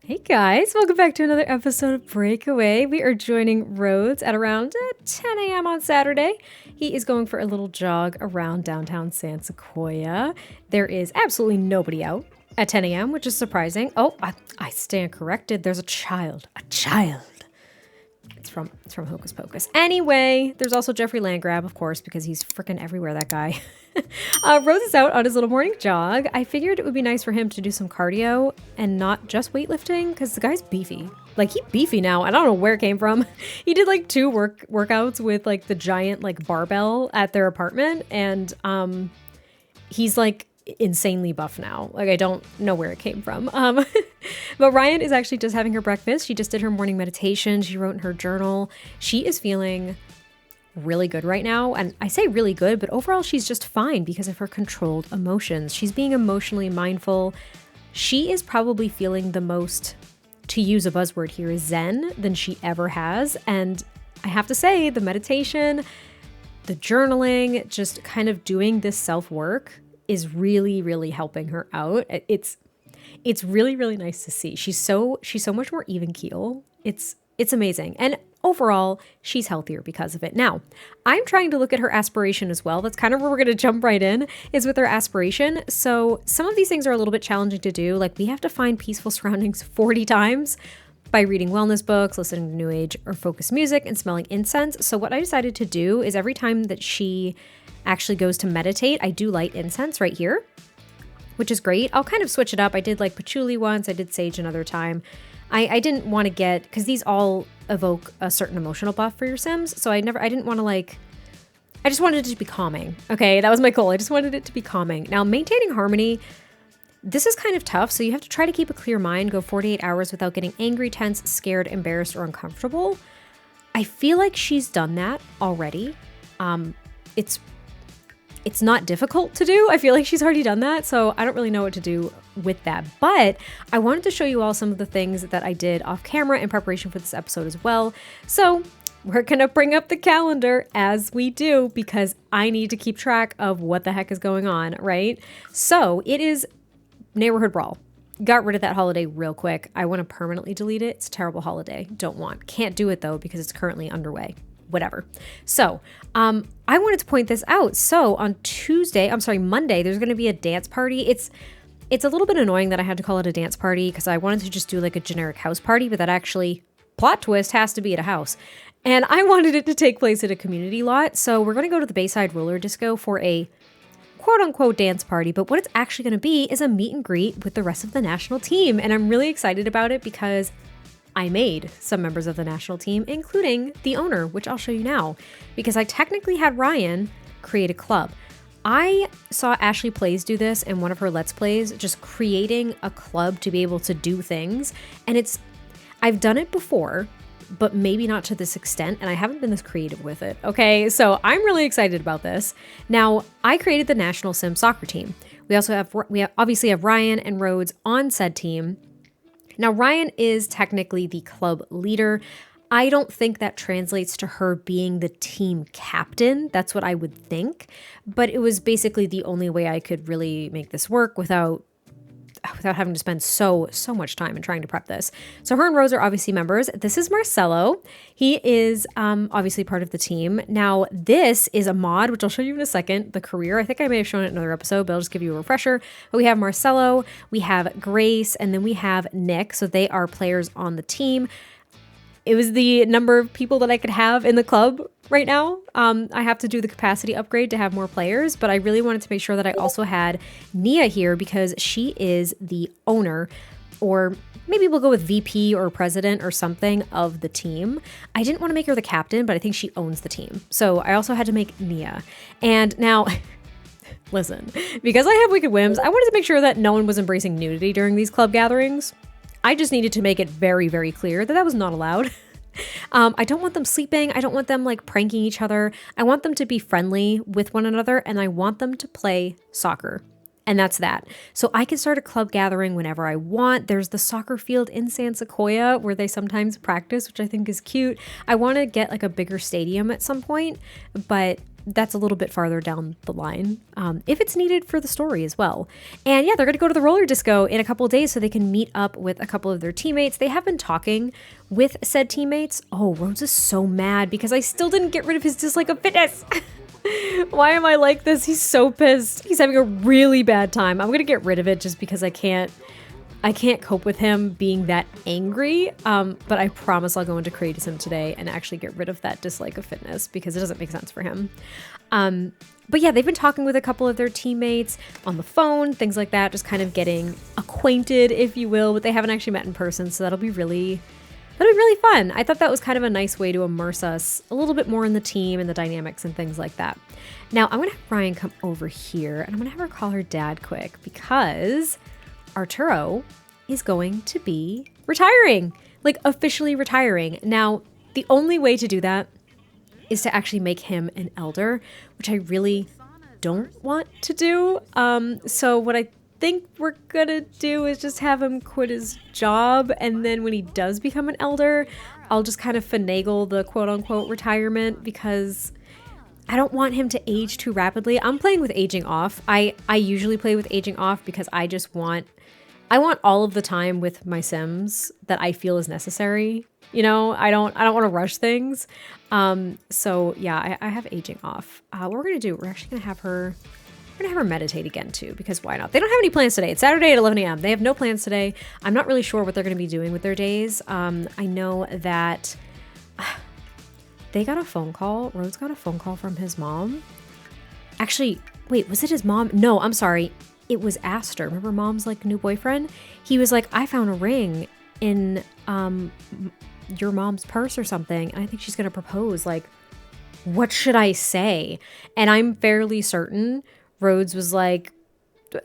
Hey guys, welcome back to another episode of Breakaway. We are joining Rhodes at around 10 a.m. on Saturday. He is going for a little jog around downtown San Sequoia. There is absolutely nobody out at 10 a.m., which is surprising. Oh, I stand corrected. There's a child. A child. It's from Hocus Pocus. Anyway, there's also Jeffrey Landgrab, of course, because he's freaking everywhere, that guy. Rhodes is out on his little morning jog. I figured it would be nice for him to do some cardio and not just weightlifting, because the guy's beefy. Like, he's beefy now. I don't know where it came from. He did like two workouts with like the giant like barbell at their apartment, and he's like insanely buff now. Like, I don't know where it came from. But Ryan is actually just having her breakfast. She just did her morning meditation. She wrote in her journal. She is feeling really good right now. And I say really good, but overall she's just fine because of her controlled emotions. She's being emotionally mindful. She is probably feeling the most, to use a buzzword here, zen than she ever has. And I have to say, the meditation, the journaling, just kind of doing this self-work is really, really helping her out. It's really, really nice to see. She's so much more even keel. It's amazing. And overall, she's healthier because of it. Now, I'm trying to look at her aspiration as well. That's kind of where we're going to jump right in, is with her aspiration. So some of these things are a little bit challenging to do. Like, we have to find peaceful surroundings 40 times by reading wellness books, listening to new age or focused music, and smelling incense. So what I decided to do is every time that she actually goes to meditate, I do light incense right here, which is great. I'll kind of switch it up. I did like patchouli once, I did sage another time. I didn't want to get, because these all evoke a certain emotional buff for your Sims, so I didn't want to like, I just wanted it to be calming. Okay, that was my goal. I just wanted it to be calming. Now, maintaining harmony, this is kind of tough, so you have to try to keep a clear mind, go 48 hours without getting angry, tense, scared, embarrassed, or uncomfortable. I feel like she's done that already. It's not difficult to do. I feel like she's already done that, so I don't really know what to do with that. But I wanted to show you all some of the things that I did off camera in preparation for this episode as well. So we're gonna bring up the calendar as we do, because I need to keep track of what the heck is going on, right? So it is Neighborhood Brawl. Got rid of that holiday real quick. I want to permanently delete it. It's a terrible holiday. Can't do it though, because it's currently underway. Whatever. So, I wanted to point this out. So on Monday, there's going to be a dance party. It's a little bit annoying that I had to call it a dance party, because I wanted to just do like a generic house party, but that actually, plot twist, has to be at a house. And I wanted it to take place at a community lot. So we're going to go to the Bayside Roller Disco for a quote unquote dance party, but what it's actually going to be is a meet and greet with the rest of the national team. And I'm really excited about it because I made some members of the national team, including the owner, which I'll show you now, because I technically had Ryan create a club. I saw Ashley Plays do this in one of her Let's Plays, just creating a club to be able to do things. And I've done it before, but maybe not to this extent, and I haven't been this creative with it, okay? So I'm really excited about this. Now, I created the National Sim Soccer team. We obviously have Ryan and Rhodes on said team. Now, Ryan is technically the club leader. I don't think that translates to her being the team captain. That's what I would think. But it was basically the only way I could really make this work without having to spend so much time in trying to prep this. So her and Rose are obviously members. This is Marcelo. He is obviously part of the team. Now, this is a mod, which I'll show you in a second, the career. I think I may have shown it in another episode, but I'll just give you a refresher. But we have Marcelo, we have Grace, and then we have Nick. So they are players on the team. It was the number of people that I could have in the club right now. I have to do the capacity upgrade to have more players, but I really wanted to make sure that I also had Nia here because she is the owner, or maybe we'll go with VP or president or something of the team. I didn't want to make her the captain, but I think she owns the team. So I also had to make Nia. And now, listen, because I have wicked whims, I wanted to make sure that no one was embracing nudity during these club gatherings. I just needed to make it very, very clear that that was not allowed. I don't want them sleeping. I don't want them like pranking each other. I want them to be friendly with one another, and I want them to play soccer. And that's that. So I can start a club gathering whenever I want. There's the soccer field in San Sequoia where they sometimes practice, which I think is cute. I want to get like a bigger stadium at some point, but that's a little bit farther down the line, if it's needed for the story as well. And yeah, they're going to go to the roller disco in a couple of days so they can meet up with a couple of their teammates. They have been talking with said teammates. Oh, Rhodes is so mad because I still didn't get rid of his dislike of fitness. Why am I like this? He's so pissed. He's having a really bad time. I'm going to get rid of it just because I can't cope with him being that angry, but I promise I'll go into criticism today and actually get rid of that dislike of fitness because it doesn't make sense for him. But yeah, they've been talking with a couple of their teammates on the phone, things like that, just kind of getting acquainted, if you will, but they haven't actually met in person, so that'll be really fun. I thought that was kind of a nice way to immerse us a little bit more in the team and the dynamics and things like that. Now, I'm going to have Ryan come over here, and I'm going to have her call her dad quick because Arturo is going to be retiring, like officially retiring. Now, the only way to do that is to actually make him an elder, which I really don't want to do. So what I think we're gonna do is just have him quit his job, and then when he does become an elder, I'll just kind of finagle the quote-unquote retirement because I don't want him to age too rapidly. I'm playing with aging off. I usually play with aging off because I want all of the time with my Sims that I feel is necessary. You know, I don't want to rush things. So yeah, I have aging off. What we're going to do, we're actually going to have her meditate again too, because why not? They don't have any plans today. It's Saturday at 11 a.m. They have no plans today. I'm not really sure what they're going to be doing with their days. I know that they got a phone call. Rhodes got a phone call from his mom. Actually, wait, was it his mom? No, I'm sorry. It was Aster. Remember Mom's like new boyfriend? He was like, I found a ring in your mom's purse or something, and I think she's gonna propose. Like, what should I say? And I'm fairly certain Rhodes was like,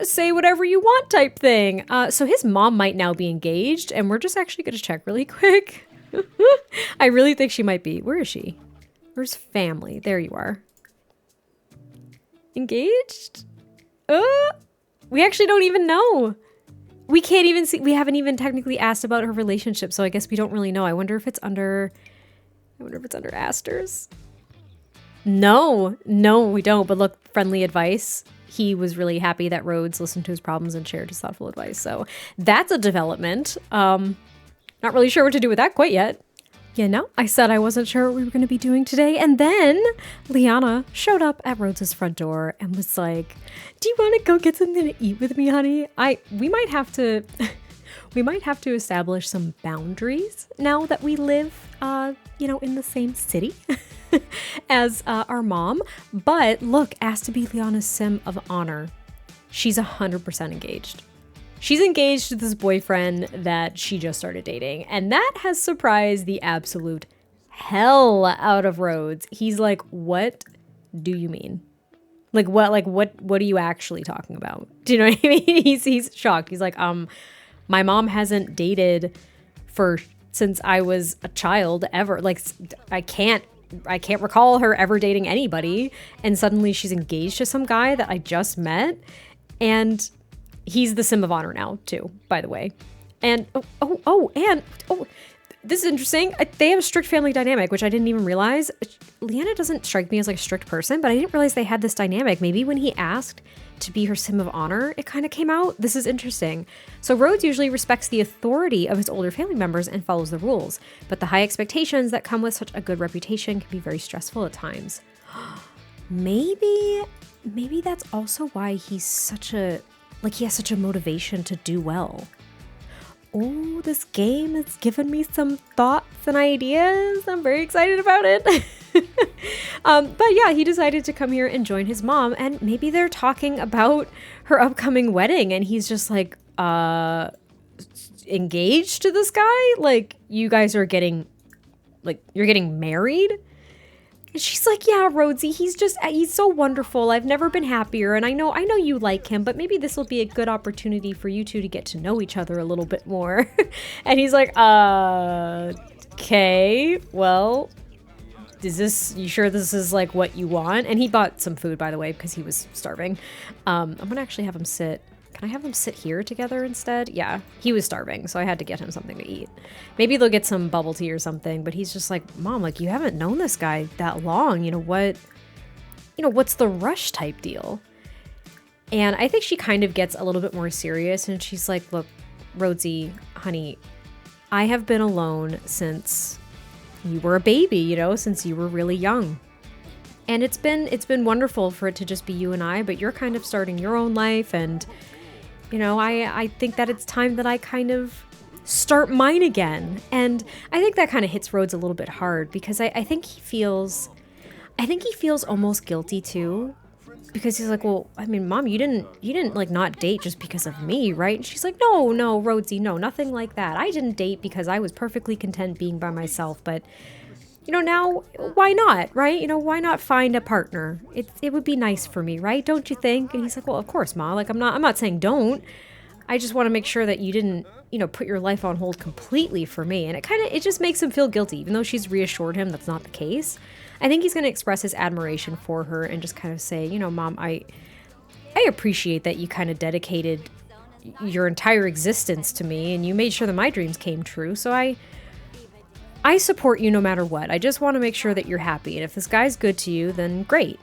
say whatever you want type thing. So his mom might now be engaged, and we're just actually gonna check really quick. I really think she might be. Where is she? Where's family? There you are. Engaged? We actually don't even know. We can't even see. We haven't even technically asked about her relationship, so I guess we don't really know. I wonder if it's under Aster's. No, we don't. But look, friendly advice. He was really happy that Rhodes listened to his problems and shared his thoughtful advice. So that's a development. Not really sure what to do with that quite yet. You know, I said I wasn't sure what we were going to be doing today. And then Liana showed up at Rhodes' front door and was like, do you want to go get something to eat with me, honey? We might have to establish some boundaries now that we live, in the same city as our mom. But look, asked to be Liana's sim of honor. She's 100% engaged. She's engaged to this boyfriend that she just started dating, and that has surprised the absolute hell out of Rhodes. He's like, what do you mean? What are you actually talking about? Do you know what I mean? He's shocked. He's like, my mom hasn't dated since I was a child ever. Like, I can't recall her ever dating anybody, and suddenly she's engaged to some guy that I just met, and he's the sim of honor now, too, by the way. And, this is interesting. They have a strict family dynamic, which I didn't even realize. Liana doesn't strike me as like a strict person, but I didn't realize they had this dynamic. Maybe when he asked to be her sim of honor, it kind of came out. This is interesting. So Rhodes usually respects the authority of his older family members and follows the rules, but the high expectations that come with such a good reputation can be very stressful at times. Maybe that's also why he's he has such a motivation to do well. Oh, this game has given me some thoughts and ideas. I'm very excited about it. But yeah, he decided to come here and join his mom, and maybe they're talking about her upcoming wedding, and he's just like, engaged to this guy? Like, you guys are you're getting married? And she's like, yeah, Rhodesy, he's so wonderful. I've never been happier. And I know you like him, but maybe this will be a good opportunity for you two to get to know each other a little bit more. And he's like, okay, well, you sure this is like what you want? And he bought some food, by the way, because he was starving. I'm going to actually have him sit. Can I have them sit here together instead? Yeah, he was starving, so I had to get him something to eat. Maybe they'll get some bubble tea or something, but he's just like, Mom, like, you haven't known this guy that long. What what's the rush type deal? And I think she kind of gets a little bit more serious, and she's like, look, Rhodesy, honey, I have been alone since you were a baby, since you were really young. And it's been wonderful for it to just be you and I, but you're kind of starting your own life. And, I think that it's time that I kind of start mine again. And I think that kind of hits Rhodes a little bit hard, because I think he feels almost guilty too. Because he's like, well, I mean, Mom, you didn't like not date just because of me, right? And she's like, no, Rhodesy, no, nothing like that. I didn't date because I was perfectly content being by myself. But, now why not, right? Why not find a partner? It would be nice for me, right? Don't you think? And he's like, well, of course, Ma. Like, I'm not saying don't. I just want to make sure that you didn't, put your life on hold completely for me. And it just makes him feel guilty, even though she's reassured him that's not the case. I think he's going to express his admiration for her and just kind of say, Mom, I appreciate that you kind of dedicated your entire existence to me, and you made sure that my dreams came true. So I support you no matter what. I just want to make sure that you're happy. And if this guy's good to you, then great.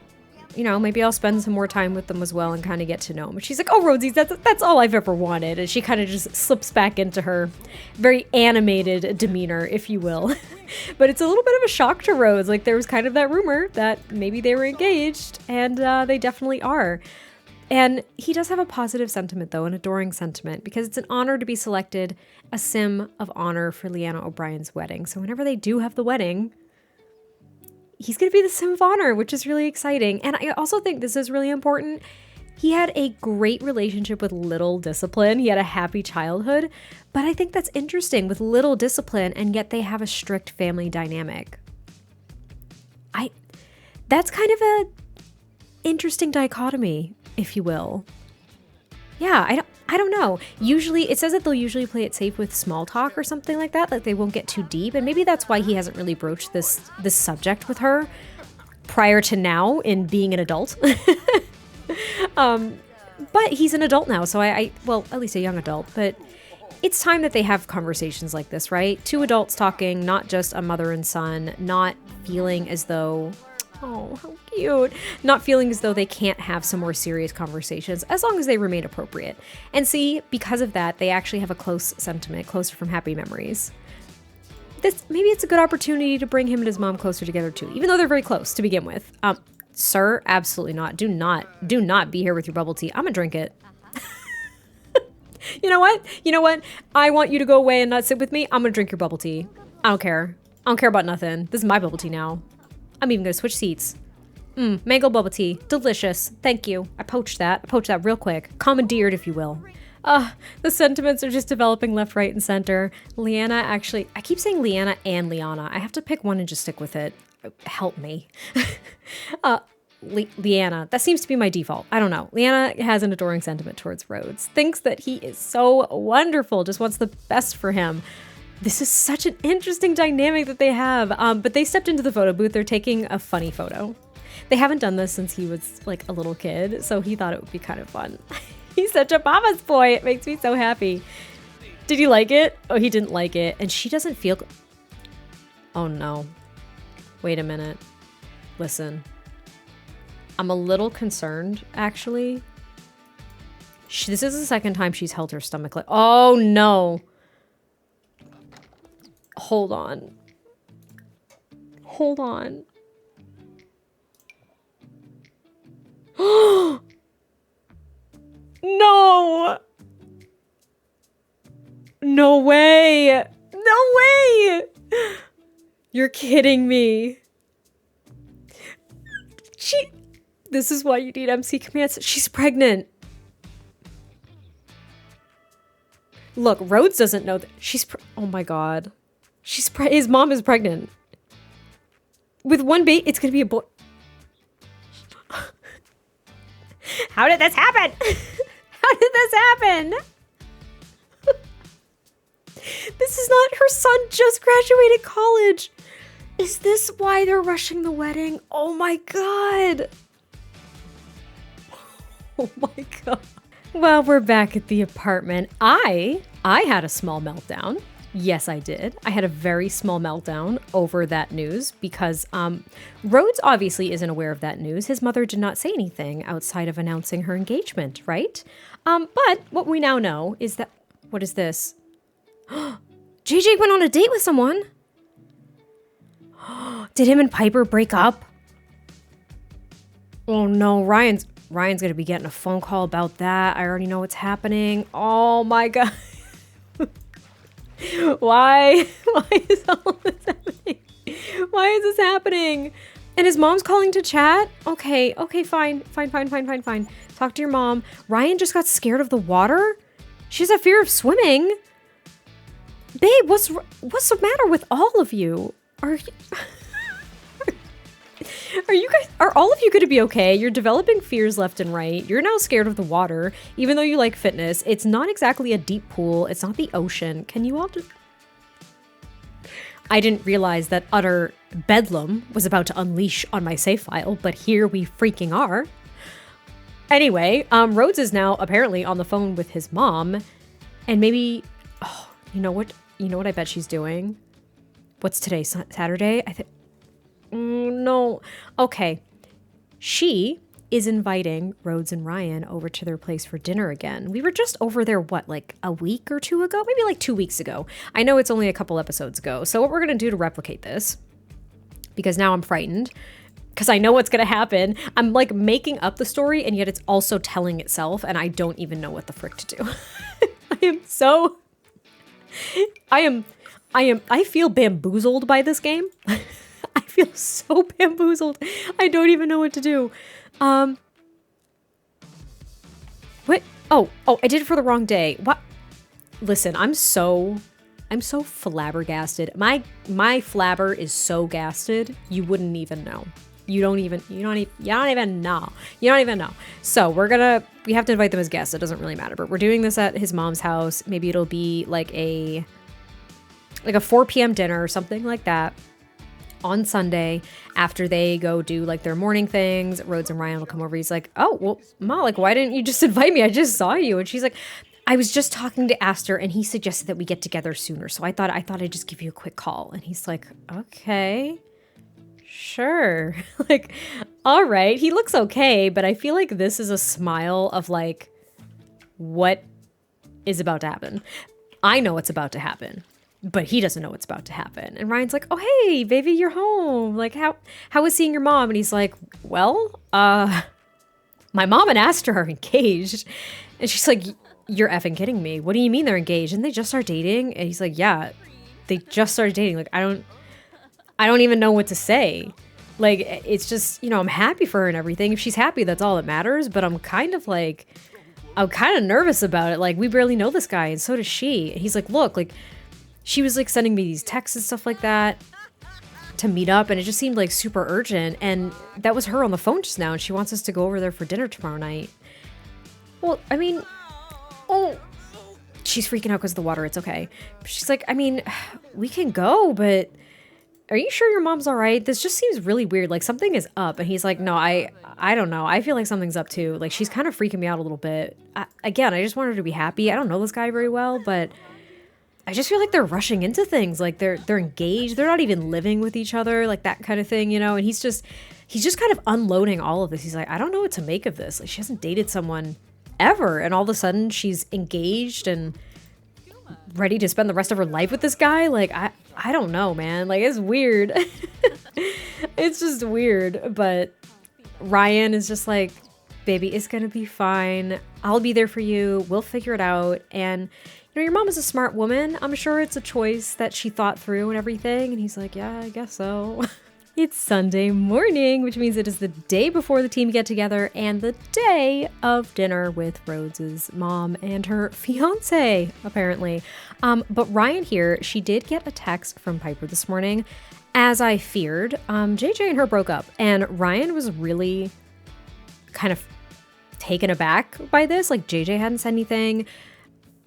Maybe I'll spend some more time with them as well and kind of get to know him. And she's like, oh, Rhodesy, that's all I've ever wanted. And she kind of just slips back into her very animated demeanor, if you will. But it's a little bit of a shock to Rhodes. Like, there was kind of that rumor that maybe they were engaged, and they definitely are. And he does have a positive sentiment, though, an adoring sentiment, because it's an honor to be selected a sim of honor for Leanna O'Brien's wedding. So whenever they do have the wedding, he's going to be the sim of honor, which is really exciting. And I also think this is really important. He had a great relationship with Little Discipline. He had a happy childhood. But I think that's interesting with Little Discipline, and yet they have a strict family dynamic. That's kind of a interesting dichotomy, if you will. Yeah, I don't know. Usually, it says that they'll usually play it safe with small talk or something like that. Like, they won't get too deep. And maybe that's why he hasn't really broached this subject with her prior to now in being an adult. But he's an adult now, so well, at least a young adult. But it's time that they have conversations like this, right? Two adults talking, not just a mother and son, not feeling as though, oh, how cute, not feeling as though they can't have some more serious conversations as long as they remain appropriate. And see, because of that, they actually have a close sentiment, closer from happy memories. Maybe it's a good opportunity to bring him and his mom closer together too, even though they're very close to begin with. Sir, absolutely not. Do not be here with your bubble tea. I'm gonna drink it. You know what? I want you to go away and not sit with me. I'm gonna drink your bubble tea. I don't care. I don't care about nothing. This is my bubble tea now. I'm even gonna switch seats. Mango bubble tea. Delicious. Thank you. I poached that real quick. Commandeered, if you will. The sentiments are just developing left, right, and center. Leanna actually, I keep saying Leanna and Liana. I have to pick one and just stick with it. Help me. Leanna, that seems to be my default. I don't know. Leanna has an adoring sentiment towards Rhodes. Thinks that he is so wonderful, just wants the best for him. This is such an interesting dynamic that they have. But they stepped into the photo booth. They're taking a funny photo. They haven't done this since he was like a little kid, so he thought it would be kind of fun. He's such a mama's boy. It makes me so happy. Did he like it? Oh, he didn't like it. And she doesn't feel... Oh, no. Wait a minute. Listen. I'm a little concerned, actually. This is the second time she's held her stomach like... Oh, no. Hold on. Hold on. No! No way! No way! You're kidding me. This is why you need MC commands. She's pregnant. Look, Rhodes doesn't know that oh my god. His mom is pregnant. With one baby, it's gonna be a boy. How did this happen? How did this happen? This is not her son just graduated college. Is this why they're rushing the wedding? Oh my god. Oh my god. Well, we're back at the apartment. I had a small meltdown. Yes, I did. I had a very small meltdown over that news because Rhodes obviously isn't aware of that news. His mother did not say anything outside of announcing her engagement, right? But what we now know is that... What is this? JJ went on a date with someone. Did him and Piper break up? Oh no, Ryan's gonna be getting a phone call about that. I already know what's happening. Oh my god. Why is all this happening? Why is this happening? And his mom's calling to chat? Okay, fine. Talk to your mom. Ryan just got scared of the water? She has a fear of swimming? Babe, what's the matter with all of you? Are all of you going to be okay? You're developing fears left and right. You're now scared of the water, even though you like fitness. It's not exactly a deep pool. It's not the ocean. Can you all just... I didn't realize that utter bedlam was about to unleash on my save file, but here we freaking are. Anyway, Rhodes is now apparently on the phone with his mom, and maybe... Oh, you know what I bet she's doing? What's today? Saturday? I think... no. Okay. She is inviting Rhodes and Ryan over to their place for dinner again. We were just over there, what, like a week or two ago? Maybe like 2 weeks ago. I know it's only a couple episodes ago. So what we're going to do to replicate this, because now I'm frightened, because I know what's going to happen. I'm like making up the story, and yet it's also telling itself, and I don't even know what the frick to do. I feel bamboozled by this game. I feel so bamboozled. I don't even know what to do. What? Oh, I did it for the wrong day. What? Listen, I'm so flabbergasted. My flabber is so gasted, you wouldn't even know. You don't even know. So we have to invite them as guests. It doesn't really matter, but we're doing this at his mom's house. Maybe it'll be like a 4 p.m. dinner or something like that. On Sunday, after they go do like their morning things, Rhodes and Ryan will come over. He's like, oh, well, Ma, like, why didn't you just invite me? I just saw you. And she's like, I was just talking to Aster and he suggested that we get together sooner. So I thought I'd just give you a quick call. And he's like, okay, sure. Like, all right. He looks okay, but I feel like this is a smile of like, what is about to happen? I know what's about to happen. But he doesn't know what's about to happen. And Ryan's like, oh, hey, baby, you're home. Like, how was seeing your mom? And he's like, well, my mom and Aster are engaged. And she's like, you're effing kidding me. What do you mean they're engaged? And they just start dating? And he's like, yeah, they just started dating. Like, I don't even know what to say. Like, it's just, I'm happy for her and everything. If she's happy, that's all that matters. But I'm kind of nervous about it. Like, we barely know this guy, and so does she. And he's like, look, like, she was like sending me these texts and stuff like that to meet up, and it just seemed like super urgent. And that was her on the phone just now, and she wants us to go over there for dinner tomorrow night. Well, I mean, she's freaking out because of the water. It's okay. She's like, I mean, we can go, but are you sure your mom's all right? This just seems really weird. Like something is up. And he's like, no, I don't know. I feel like something's up too. Like she's kind of freaking me out a little bit. I just want her to be happy. I don't know this guy very well, but I just feel like they're rushing into things. Like they're engaged. They're not even living with each other, like that kind of thing, and he's just kind of unloading all of this. He's like, I don't know what to make of this. Like she hasn't dated someone ever, and all of a sudden she's engaged and ready to spend the rest of her life with this guy. Like I don't know, man. Like it's weird. It's just weird. But Ryan is just like, baby, it's gonna be fine. I'll be there for you. We'll figure it out. And your mom is a smart woman. I'm sure it's a choice that she thought through and everything. And he's like, yeah, I guess so. It's Sunday morning, which means it is the day before the team get together and the day of dinner with Rhodes' mom and her fiance, apparently. But Ryan here, she did get a text from Piper this morning. As I feared, JJ and her broke up, and Ryan was really kind of taken aback by this. Like JJ hadn't said anything.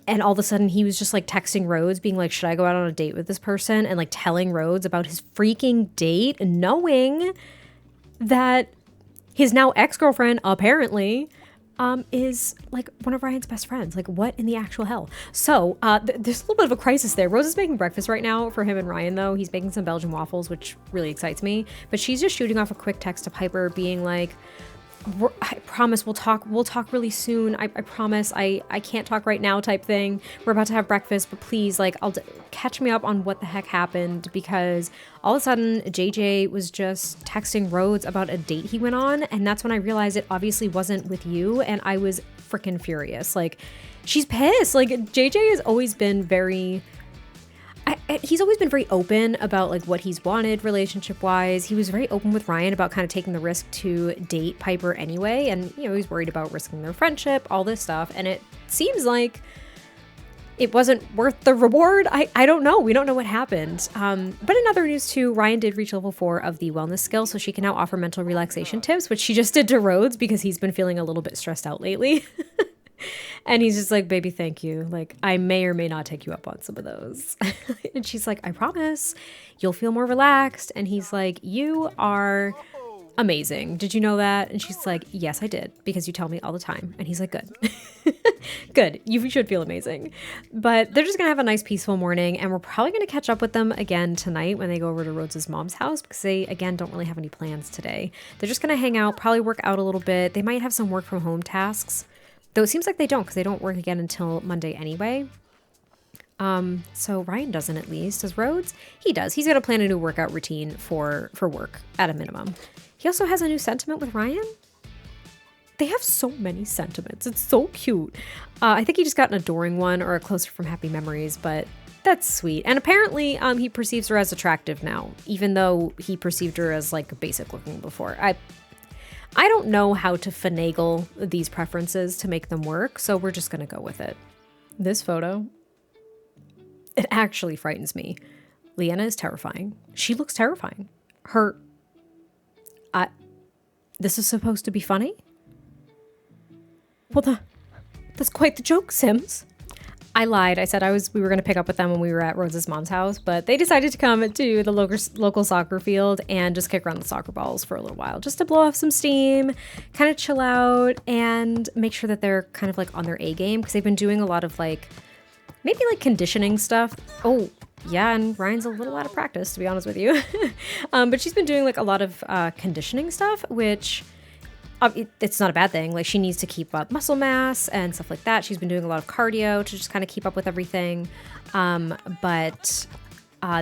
And all of a sudden he was just like texting Rhodes being like, should I go out on a date with this person? And like telling Rhodes about his freaking date, knowing that his now ex-girlfriend apparently is like one of Ryan's best friends. Like, what in the actual hell? So there's a little bit of a crisis there. Rose is making breakfast right now for him and Ryan, though. He's making some Belgian waffles, which really excites me. But she's just shooting off a quick text to Piper being like, I promise we'll talk really soon. I promise I can't talk right now type thing. We're about to have breakfast, but please, like, catch me up on what the heck happened, because all of a sudden JJ was just texting Rhodes about a date he went on, and that's when I realized it obviously wasn't with you, and I was freaking furious. Like, she's pissed. Like, JJ has always been very... he's always been very open about like what he's wanted relationship wise. He was very open with Ryan about kind of taking the risk to date Piper anyway. And, you know, he's worried about risking their friendship, all this stuff. And it seems like it wasn't worth the reward. I don't know. We don't know what happened. But in other news too, Ryan did reach level 4 of the wellness skill. So she can now offer mental relaxation tips, which she just did to Rhodes because he's been feeling a little bit stressed out lately. And he's just like, baby, thank you. Like, I may or may not take you up on some of those. And she's like, I promise you'll feel more relaxed. And he's like, you are amazing. Did you know that? And she's like, yes, I did, because you tell me all the time. And he's like, good. Good. You should feel amazing. But they're just going to have a nice, peaceful morning. And we're probably going to catch up with them again tonight when they go over to Rhodes' mom's house, because they, again, don't really have any plans today. They're just going to hang out, probably work out a little bit. They might have some work from home tasks. Though it seems like they don't, because they don't work again until Monday anyway. So Ryan doesn't, at least. Does Rhodes? He does. He's going to plan a new workout routine for work at a minimum. He also has a new sentiment with Ryan. They have so many sentiments. It's so cute. I think he just got an adoring one or a closer from happy memories, but that's sweet. And apparently he perceives her as attractive now, even though he perceived her as like basic looking before. I don't know how to finagle these preferences to make them work, so we're just going to go with it. This photo, it actually frightens me. Leanna is terrifying. She looks terrifying. This is supposed to be funny? Well, that's quite the joke, Sims. I lied. I said we were going to pick up with them when we were at Rhodes' mom's house, but they decided to come to the local soccer field and just kick around the soccer balls for a little while, just to blow off some steam, kind of chill out, and make sure that they're kind of like on their A game, because they've been doing a lot of like, maybe like conditioning stuff. Oh, yeah, and Ryan's a little out of practice, to be honest with you. But she's been doing like a lot of conditioning stuff, which... it's not a bad thing. Like, she needs to keep up muscle mass and stuff like that. She's been doing a lot of cardio to just kind of keep up with everything. But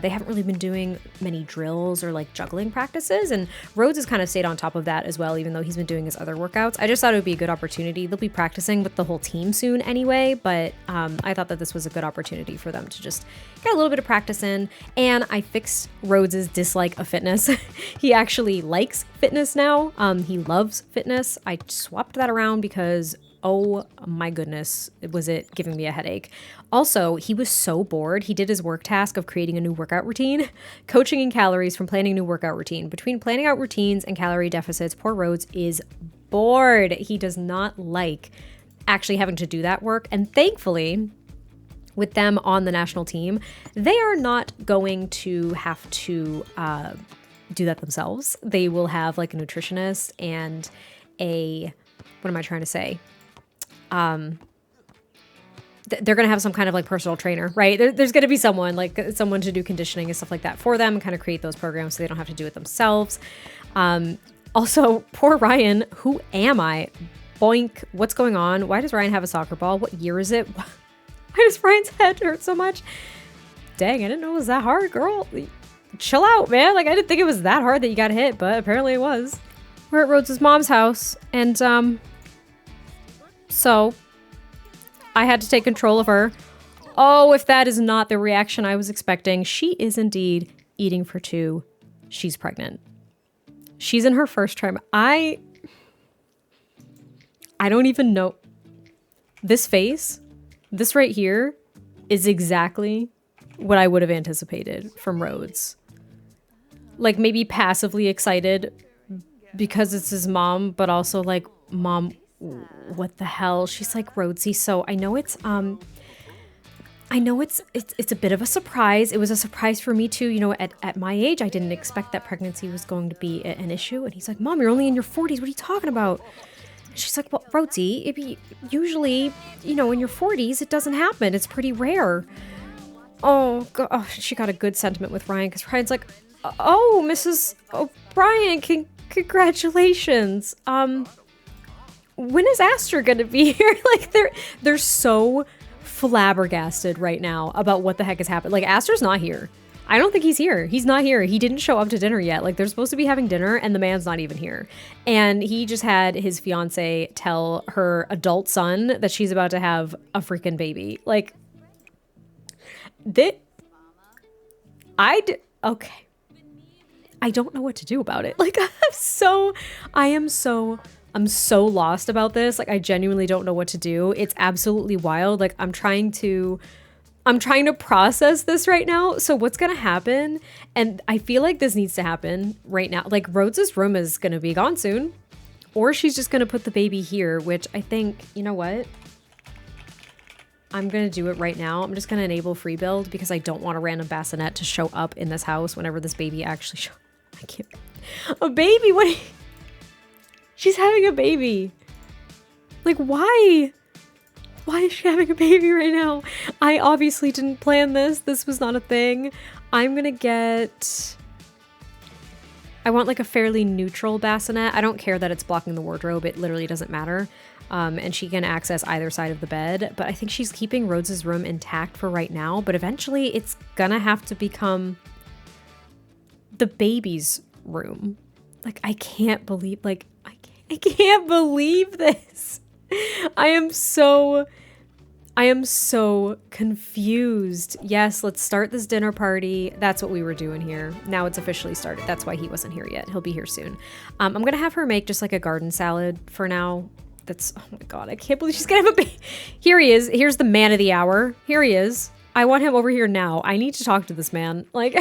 they haven't really been doing many drills or like juggling practices. And Rhodes has kind of stayed on top of that as well, even though he's been doing his other workouts. I just thought it would be a good opportunity. They'll be practicing with the whole team soon anyway, but I thought that this was a good opportunity for them to just get a little bit of practice in. And I fixed Rhodes' dislike of fitness. He actually likes fitness now. He loves fitness. I swapped that around because, oh my goodness, was it giving me a headache. Also, he was so bored. He did his work task of creating a new workout routine, coaching in calories from planning a new workout routine. Between planning out routines and calorie deficits, poor Rhodes is bored. He does not like actually having to do that work. And thankfully, with them on the national team, they are not going to have to do that themselves. They will have like a nutritionist and what am I trying to say? They're going to have some kind of like personal trainer, right? There's going to be someone to do conditioning and stuff like that for them and kind of create those programs so they don't have to do it themselves. Also, poor Ryan, who am I? Boink. What's going on? Why does Ryan have a soccer ball? What year is it? Why does Ryan's head hurt so much? Dang, I didn't know it was that hard, girl. Chill out, man. Like, I didn't think it was that hard that you got hit, but apparently it was. We're at Rhodes' mom's house, and so I had to take control of her. Oh, if that is not the reaction I was expecting. She is indeed eating for two. She's pregnant. She's in her first trimester. I don't even know. This face, this right here, is exactly what I would have anticipated from Rhodes. Like, maybe passively excited because it's his mom, but also like, Mom, what the hell? She's like, Rhodesy, so I know it's a bit of a surprise. It was a surprise for me too. You know, at my age, I didn't expect that pregnancy was going to be an issue. And he's like, Mom, you're only in your 40s. What are you talking about? She's like, well, Rhodesy, usually, in your 40s, it doesn't happen. It's pretty rare. Oh, God. Oh, she got a good sentiment with Ryan because Ryan's like, oh, Mrs. O'Brien, congratulations. When is Aster gonna be here? Like, they're so flabbergasted right now about what the heck has happened. Like, Aster's not here. I don't think he's here. He's not here. He didn't show up to dinner yet. Like, they're supposed to be having dinner and the man's not even here. And he just had his fiance tell her adult son that she's about to have a freaking baby. Like, okay. I don't know what to do about it. Like, I'm so lost about this. Like, I genuinely don't know what to do. It's absolutely wild. Like, I'm trying to process this right now. So what's going to happen? And I feel like this needs to happen right now. Like, Rhodes's room is going to be gone soon, or she's just going to put the baby here, which I think, you know what? I'm going to do it right now. I'm just going to enable free build because I don't want a random bassinet to show up in this house whenever this baby actually shows. I can't. A baby? What? She's having a baby. Like, why? Why is she having a baby right now? I obviously didn't plan this. This was not a thing. I'm going to get... I want like a fairly neutral bassinet. I don't care that it's blocking the wardrobe. It literally doesn't matter. And she can access either side of the bed. But I think she's keeping Rhodes's room intact for right now. But eventually it's gonna have to become the baby's room. Like, I can't believe, like, I can't believe this. I am so confused. Yes, let's start this dinner party. That's what we were doing here. Now it's officially started. That's why he wasn't here yet. He'll be here soon. I'm gonna have her make just like a garden salad for now. That's, oh my God, I can't believe she's gonna have a baby. Here he is. Here's the man of the hour. Here he is. I want him over here now. I need to talk to this man. Like,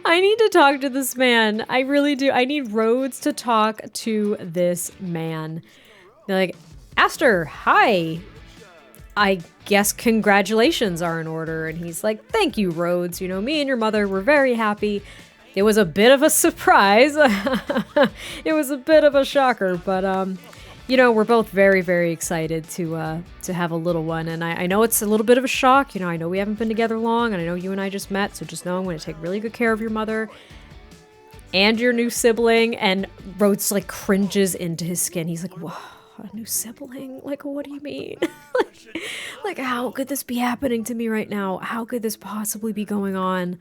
I need to talk to this man. I really do. I need Rhodes to talk to this man. They're like, Aster, hi. I guess congratulations are in order. And he's like, thank you, Rhodes. You know, me and your mother were very happy. It was a bit of a surprise. It was a bit of a shocker, but you know, we're both very, very excited to have a little one. And I know it's a little bit of a shock. You know, I know we haven't been together long, and I know you and I just met. So just know I'm going to take really good care of your mother and your new sibling. And Rhodes like cringes into his skin. He's like, whoa, a new sibling? Like, what do you mean? like, how could this be happening to me right now? How could this possibly be going on?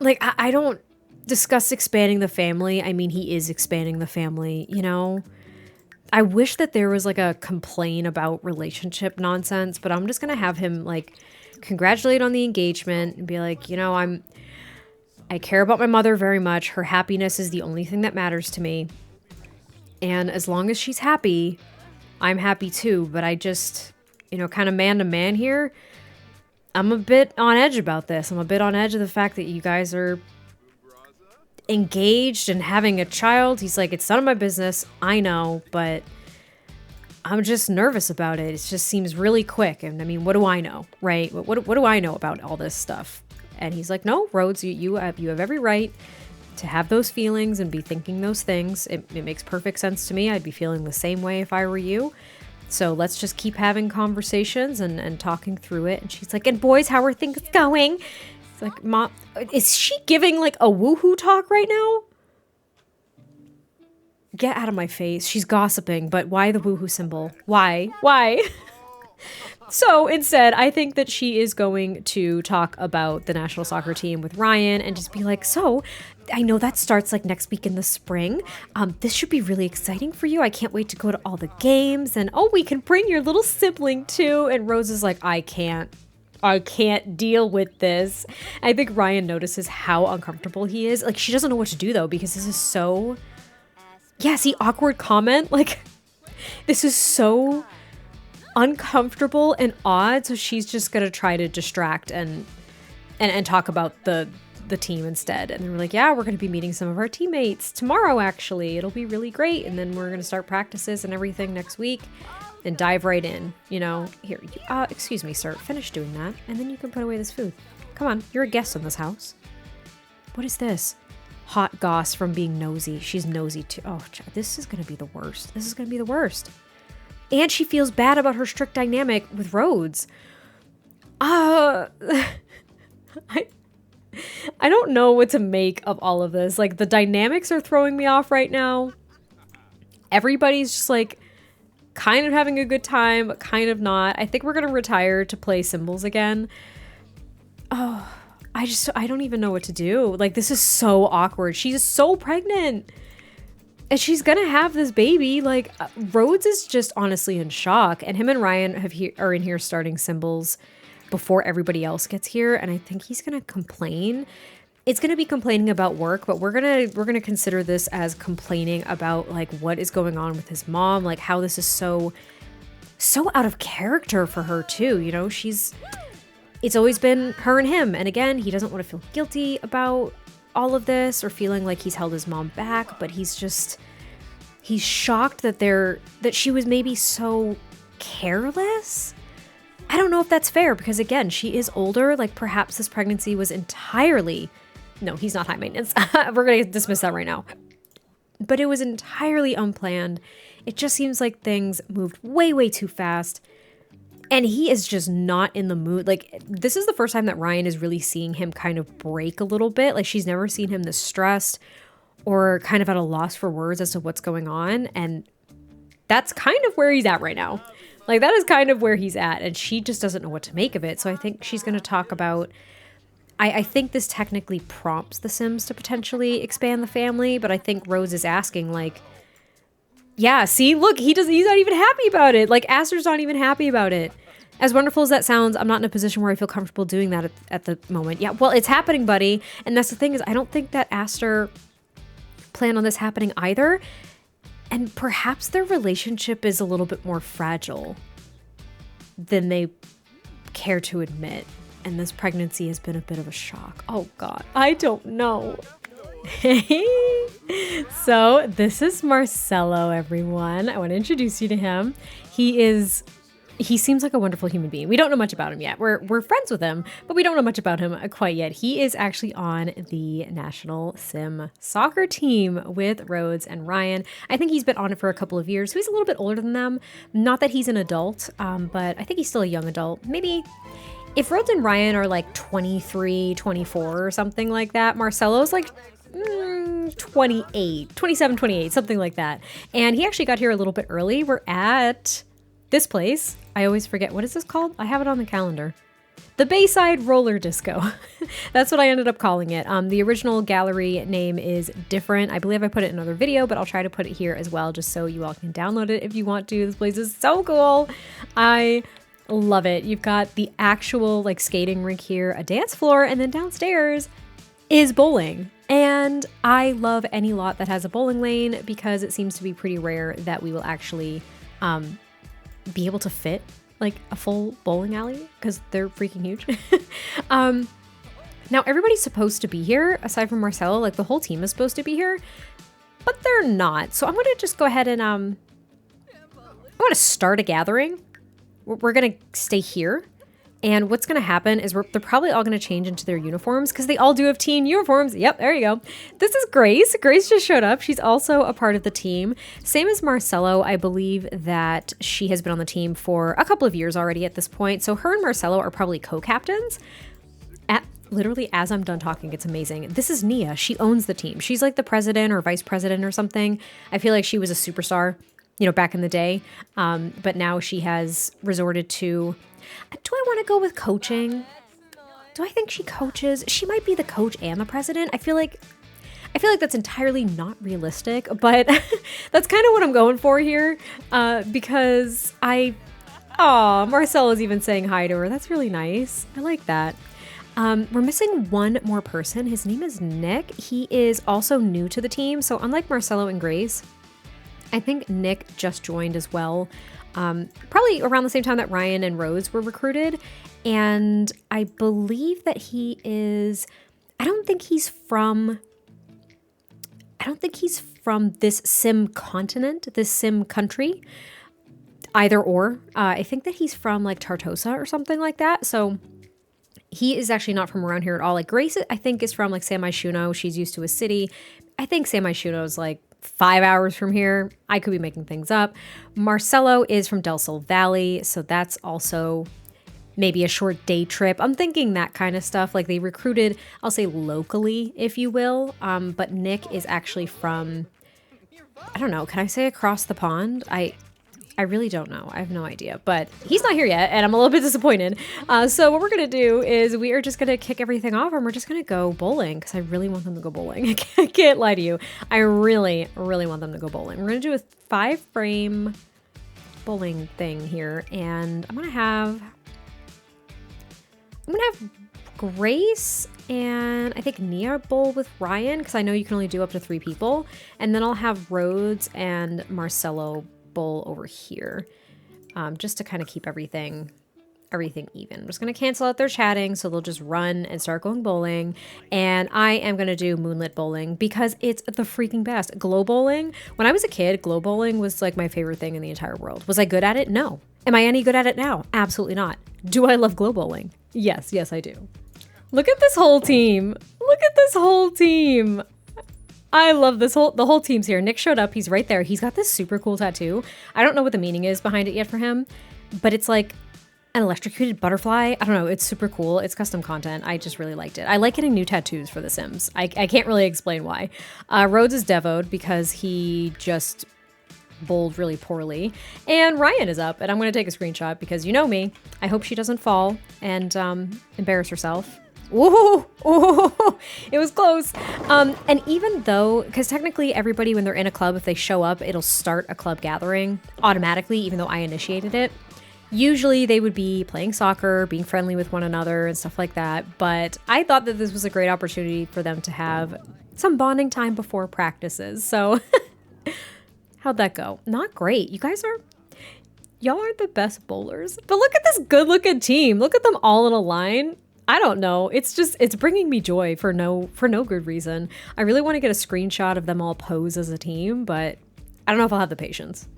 Like, I don't discuss expanding the family. I mean, he is expanding the family, you know? I wish that there was like a complain about relationship nonsense, but I'm just gonna have him like congratulate on the engagement and be like, you know, I care about my mother very much. Her happiness is the only thing that matters to me. And as long as she's happy, I'm happy too. But I just, you know, kind of man to man here, I'm a bit on edge about this. I'm a bit on edge of the fact that you guys are engaged and having a child. He's like, it's none of my business. I know, but I'm just nervous about it. It just seems really quick. And I mean, what do I know, right? What do I know about all this stuff? And he's like, no, Rhodes, you have every right to have those feelings and be thinking those things. It makes perfect sense to me. I'd be feeling the same way if I were you. So let's just keep having conversations and talking through it. And she's like, and boys, how are things going? It's like, Mom, is she giving like a woohoo talk right now? Get out of my face. She's gossiping, but why the woohoo symbol? Why? So instead, I think that she is going to talk about the national soccer team with Ryan and just be like, so I know that starts like next week in the spring. This should be really exciting for you. I can't wait to go to all the games. And oh, we can bring your little sibling too. And Rose is like, I can't deal with this. I think Ryan notices how uncomfortable he is. Like, she doesn't know what to do though, because this is so, yeah, see, awkward comment. Like, this is so uncomfortable and odd. So she's just gonna try to distract and talk about the team instead. And we're like, yeah, we're gonna be meeting some of our teammates tomorrow, actually. It'll be really great. And then we're gonna start practices and everything next week and dive right in, you know. Here, excuse me, sir, finish doing that, and then you can put away this food. Come on, you're a guest in this house. What is this? hot goss from being nosy. She's nosy too. Oh, this is going to be the worst. This is going to be the worst. And she feels bad about her strict dynamic with Rhodes. I don't know what to make of all of this. Like, the dynamics are throwing me off right now. Everybody's just like kind of having a good time, but kind of not. I think we're going to retire to play cymbals again. Oh, I don't even know what to do. Like, this is so awkward. She's so pregnant. And she's going to have this baby. Like, Rhodes is just honestly in shock. And him and Ryan are in here starting cymbals before everybody else gets here. And I think he's going to complain. It's going to be complaining about work, but we're going to consider this as complaining about like what is going on with his mom, like how this is so out of character for her too. You know, it's always been her and him. And again, he doesn't want to feel guilty about all of this or feeling like he's held his mom back, but he's shocked that she was maybe so careless. I don't know if that's fair because again, she is older. Like perhaps this pregnancy was entirely, no, he's not high maintenance. We're going to dismiss that right now. But it was entirely unplanned. It just seems like things moved way, way too fast. And he is just not in the mood. Like, this is the first time that Ryan is really seeing him kind of break a little bit. Like, she's never seen him this stressed or kind of at a loss for words as to what's going on. And that's kind of where he's at right now. Like, that is kind of where he's at. And she just doesn't know what to make of it. So I think she's going to talk about... I think this technically prompts the Sims to potentially expand the family. But I think Rose is asking, like... Yeah, see, look, he's not even happy about it. Like, Aster's not even happy about it. As wonderful as that sounds, I'm not in a position where I feel comfortable doing that at the moment. Yeah, well, it's happening, buddy. And that's the thing is, I don't think that Aster planned on this happening either. And perhaps their relationship is a little bit more fragile than they care to admit. And this pregnancy has been a bit of a shock. Oh, God, I don't know. So this is Marcelo, everyone. I want to introduce you to him. He seems like a wonderful human being. We don't know much about him yet. We're friends with him, but we don't know much about him quite yet. He is actually on the National Sim soccer team with Rhodes and Ryan. I think he's been on it for a couple of years. So he's a little bit older than them. Not that he's an adult, but I think he's still a young adult. Maybe if Rhodes and Ryan are like 23, 24 or something like that, Marcelo's like 28, 27, 28, something like that. And he actually got here a little bit early. We're at this place. I always forget. What is this called? I have it on the calendar. The Bayside Roller Disco. That's what I ended up calling it. The original gallery name is different. I believe I put it in another video, but I'll try to put it here as well, just so you all can download it if you want to. This place is so cool. I love it. You've got the actual like skating rink here, a dance floor, and then downstairs is bowling. And I love any lot that has a bowling lane because it seems to be pretty rare that we will actually be able to fit like a full bowling alley because they're freaking huge. Now everybody's supposed to be here aside from Marcelo. Like the whole team is supposed to be here, but they're not. So I'm going to just go ahead and I'm going to start a gathering. We're going to stay here. And what's going to happen is they're probably all going to change into their uniforms because they all do have team uniforms. Yep, there you go. This is Grace. Grace just showed up. She's also a part of the team. Same as Marcelo. I believe that she has been on the team for a couple of years already at this point. So her and Marcelo are probably co-captains. Literally, as I'm done talking, it's amazing. This is Nia. She owns the team. She's like the president or vice president or something. I feel like she was a superstar, you know, back in the day. But now she has resorted to... Do I want to go with coaching? Do I think she coaches? She might be the coach and the president. I feel like that's entirely not realistic, but that's kind of what I'm going for here. Because Marcelo's even saying hi to her. That's really nice. I like that. We're missing one more person. His name is Nick. He is also new to the team. So unlike Marcelo and Grace, I think Nick just joined as well. Probably around the same time that Ryan and Rose were recruited. And I believe that he is, I don't think he's from this sim continent, this sim country, either or. I think that he's from like Tartosa or something like that. So he is actually not from around here at all. Like Grace, I think, is from like San Myshuno. She's used to a city. I think San Myshuno is like 5 hours from here. I could be making things up. Marcelo is from Del Sol Valley, so that's also maybe a short day trip. I'm thinking that kind of stuff. Like they recruited, I'll say locally, if you will. But Nick is actually from, I don't know, can I say across the pond? I really don't know. I have no idea, but he's not here yet, and I'm a little bit disappointed. So what we're going to do is we are just going to kick everything off, and we're just going to go bowling, because I really want them to go bowling. I can't lie to you. I really, really want them to go bowling. We're going to do a 5-frame bowling thing here, and I'm going to have Grace and I think Nia bowl with Ryan, because I know you can only do up to 3 people, and then I'll have Rhodes and Marcelo bowl over here, just to kind of keep everything even. I'm just going to cancel out their chatting, so they'll just run and start going bowling, and I am going to do moonlit bowling because it's the freaking best. Glow bowling, when I was a kid, glow bowling was like my favorite thing in the entire world. Was I good at it? No. Am I any good at it now? Absolutely not. Do I love glow bowling? Yes, I do. Look at this whole team. Look at this whole team. I love the whole team's here. Nick showed up. He's right there. He's got this super cool tattoo. I don't know what the meaning is behind it yet for him, but it's like an electrocuted butterfly. I don't know. It's super cool. It's custom content. I just really liked it. I like getting new tattoos for The Sims. I can't really explain why. Rhodes is devoed because he just bowled really poorly. And Ryan is up, and I'm going to take a screenshot because you know me. I hope she doesn't fall and embarrass herself. Whoa, oh, it was close. And even though, because technically everybody, when they're in a club, if they show up, it'll start a club gathering automatically, even though I initiated it. Usually they would be playing soccer, being friendly with one another and stuff like that. But I thought that this was a great opportunity for them to have some bonding time before practices. So how'd that go? Not great. Y'all aren't the best bowlers, but look at this good looking team. Look at them all in a line. I don't know. It's bringing me joy for no good reason. I really want to get a screenshot of them all pose as a team, but I don't know if I'll have the patience.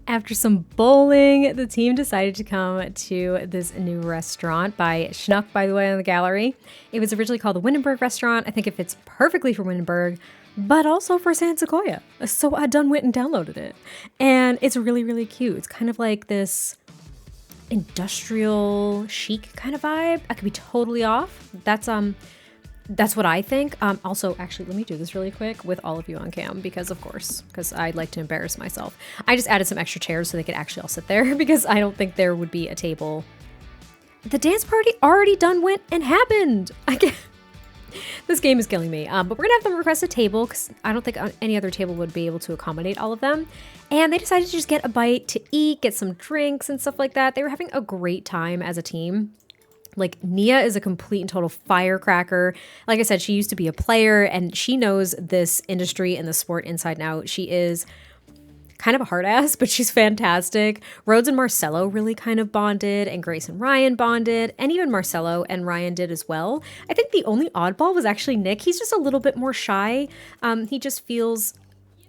After some bowling, the team decided to come to this new restaurant by Schnuck, by the way, in the gallery. It was originally called the Windenburg restaurant. I think it fits perfectly for Windenburg, but also for San Sequoia. So I done went and downloaded it. And it's really, really cute. It's kind of like this industrial chic kind of vibe. I could be totally off. That's what I think. Also, actually, let me do this really quick with all of you on cam because I'd like to embarrass myself. I just added some extra chairs so they could actually all sit there because I don't think there would be a table. The dance party already done went and happened. This game is killing me. But we're gonna have them request a table because I don't think any other table would be able to accommodate all of them. And they decided to just get a bite to eat, get some drinks and stuff like that. They were having a great time as a team. Like, Nia is a complete and total firecracker. Like I said, she used to be a player and she knows this industry and the sport inside and out. She is kind of a hard ass, but she's fantastic. Rhodes and Marcelo really kind of bonded, and Grace and Ryan bonded, and even Marcelo and Ryan did as well. I think the only oddball was actually Nick. He's just a little bit more shy.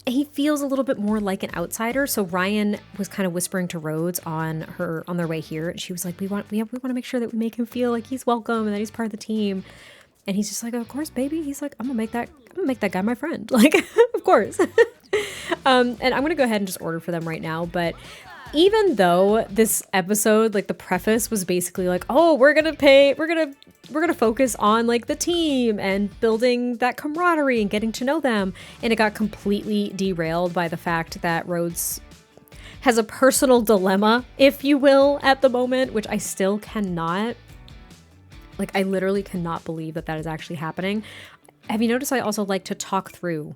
He feels a little bit more like an outsider. So Ryan was kind of whispering to Rhodes on their way here. And she was like, we want to make sure that we make him feel like he's welcome and that he's part of the team. And he's just like, of course, baby. He's like, I'm gonna make that guy my friend. Like, of course. And I'm gonna go ahead and just order for them right now. But even though this episode, like the preface was basically like, oh, we're gonna focus on like the team and building that camaraderie and getting to know them. And it got completely derailed by the fact that Rhodes has a personal dilemma, if you will, at the moment, which I still cannot, like, I literally cannot believe that is actually happening. Have you noticed I also like to talk through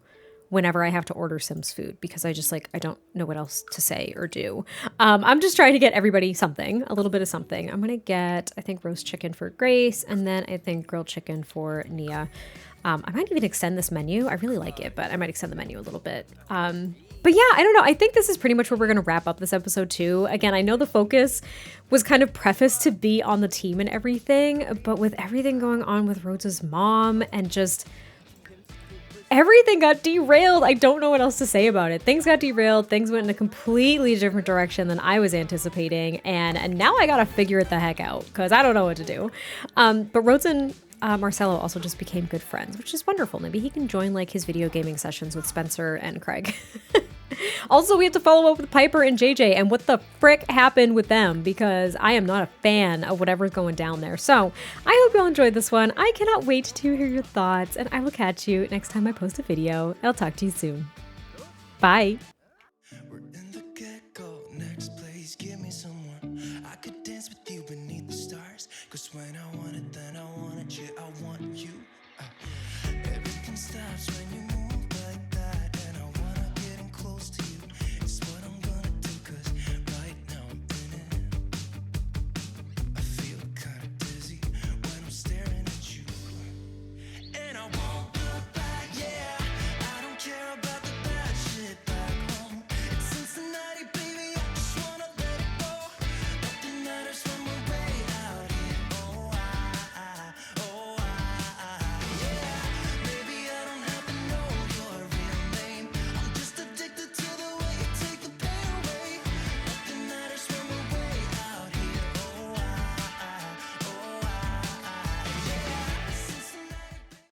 whenever I have to order Sims food because I don't know what else to say or do. I'm just trying to get everybody something, a little bit of something. I'm going to get, I think, roast chicken for Grace, and then I think grilled chicken for Nia. I might even extend this menu. I really like it, but I might extend the menu a little bit. But yeah, I don't know. I think this is pretty much where we're going to wrap up this episode too. Again, I know the focus was kind of prefaced to be on the team and everything, but with everything going on with Rhodes' mom and just everything got derailed. I don't know what else to say about it. Things got derailed. Things went in a completely different direction than I was anticipating. And now I gotta figure it the heck out because I don't know what to do. But Rhodes and Marcelo also just became good friends, which is wonderful. Maybe he can join like his video gaming sessions with Spencer and Craig. Also, we have to follow up with Piper and JJ and what the frick happened with them because I am not a fan of whatever's going down there. So I hope you all enjoyed this one. I cannot wait to hear your thoughts and I will catch you next time I post a video. I'll talk to you soon. Bye.